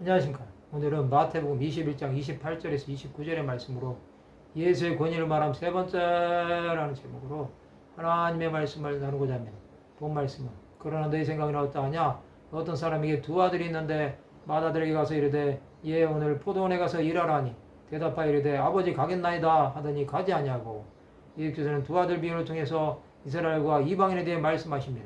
안녕하십니까. 오늘은 마태복음 21장 28절에서 29절의 말씀으로 예수의 권위를 말함 세 번째라는 제목으로 하나님의 말씀을 나누고자 합니다. 본 말씀은 그러나 너희 생각이 어떠하냐? 어떤 사람에게 두 아들이 있는데 맏아들에게 가서 이르되 예 오늘 포도원에 가서 일하라니 대답하여 이르되 아버지 가겠나이다 하더니 가지 아니하고 예수께서는 두 아들 비유를 통해서 이스라엘과 이방인에 대해 말씀하시며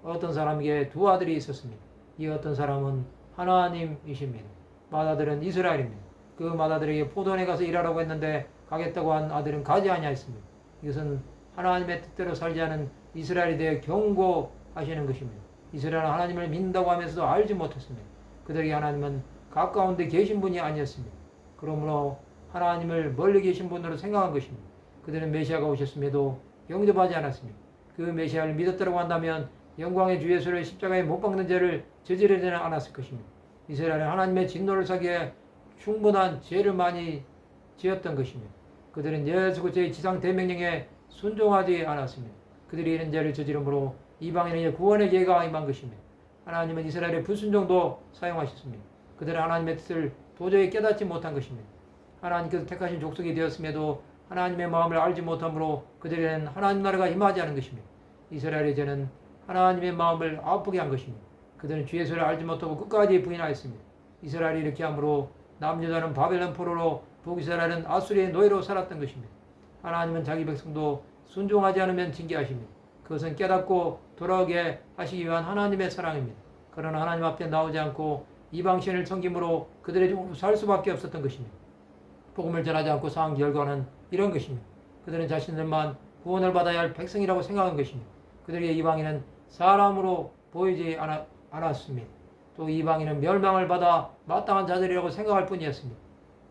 어떤 사람에게 두 아들이 있었습니다. 이 어떤 사람은 하나님이십니다. 맏아들은 이스라엘입니다. 그 맏아들에게 포도원에 가서 일하라고 했는데 가겠다고 한 아들은 가지 아니하였습니다. 이것은 하나님의 뜻대로 살지 않은 이스라엘에 대해 경고하시는 것입니다. 이스라엘은 하나님을 믿는다고 하면서도 알지 못했습니다. 그들에게 하나님은 가까운 데 계신 분이 아니었습니다. 그러므로 하나님을 멀리 계신 분으로 생각한 것입니다. 그들은 메시아가 오셨음에도 영접하지 않았습니다. 그 메시아를 믿었다고 한다면 영광의 주 예수를 십자가에 못 박는 죄를 저지르지는 않았을 것입니다. 이스라엘은 하나님의 진노를 사기에 충분한 죄를 많이 지었던 것입니다. 그들은 예수 그리스도의 지상 대명령에 순종하지 않았습니다. 그들이 이런 죄를 저지름으로 이방인에게 구원의 기회가 임한 것입니다. 하나님은 이스라엘의 불순종도 사용하셨습니다. 그들은 하나님의 뜻을 도저히 깨닫지 못한 것입니다. 하나님께서 택하신 족속이 되었음에도 하나님의 마음을 알지 못함으로 그들에게는 하나님 나라가 임하지 않은 것입니다. 이스라엘의 죄는 하나님의 마음을 아프게 한 것입니다. 그들은 주 예수를 알지 못하고 끝까지 부인하였습니다. 이스라엘이 이렇게 함으로 남유다는 바벨론 포로로 북이스라엘은 아수리의 노예로 살았던 것입니다. 하나님은 자기 백성도 순종하지 않으면 징계하십니다. 그것은 깨닫고 돌아오게 하시기 위한 하나님의 사랑입니다. 그러나 하나님 앞에 나오지 않고 이방신을 섬김으로 그들의 종으로 살 수밖에 없었던 것입니다. 복음을 전하지 않고 상한 결과는 이런 것입니다. 그들은 자신들만 구원을 받아야 할 백성이라고 생각한 것입니다. 그들에게 이방인은 사람으로 보이지 않았습니다. 또 이방인은 멸망을 받아 마땅한 자들이라고 생각할 뿐이었습니다.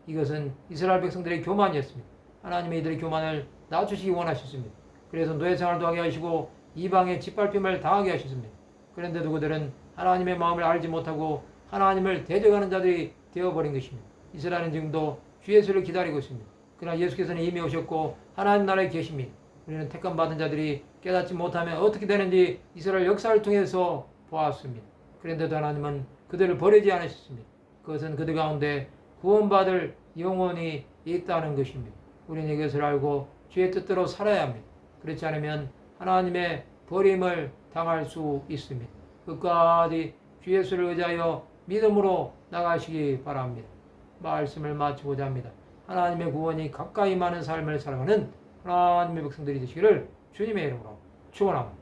이것은 이스라엘 백성들의 교만이었습니다. 하나님의 이들의 교만을 낮추시기 원하셨습니다. 그래서 노예 생활도 하게 하시고 이방의 짓밟힘을 당하게 하셨습니다. 그런데도 그들은 하나님의 마음을 알지 못하고 하나님을 대적하는 자들이 되어버린 것입니다. 이스라엘은 지금도 주 예수를 기다리고 있습니다. 그러나 예수께서는 이미 오셨고 하나님 나라에 계십니다. 우리는 택감 받은 자들이 깨닫지 못하면 어떻게 되는지 이스라엘 역사를 통해서 보았습니다. 그런데도 하나님은 그들을 버리지 않으셨습니다. 그것은 그들 가운데 구원받을 영혼이 있다는 것입니다. 우리는 이것을 알고 주의 뜻대로 살아야 합니다. 그렇지 않으면 하나님의 버림을 당할 수 있습니다. 끝까지 주 예수를 의지하여 믿음으로 나가시기 바랍니다. 말씀을 마치고자 합니다. 하나님의 구원이 가까이 많은 삶을 살아가는 하나님의 백성들이 되시기를 주님의 이름으로 축원합니다.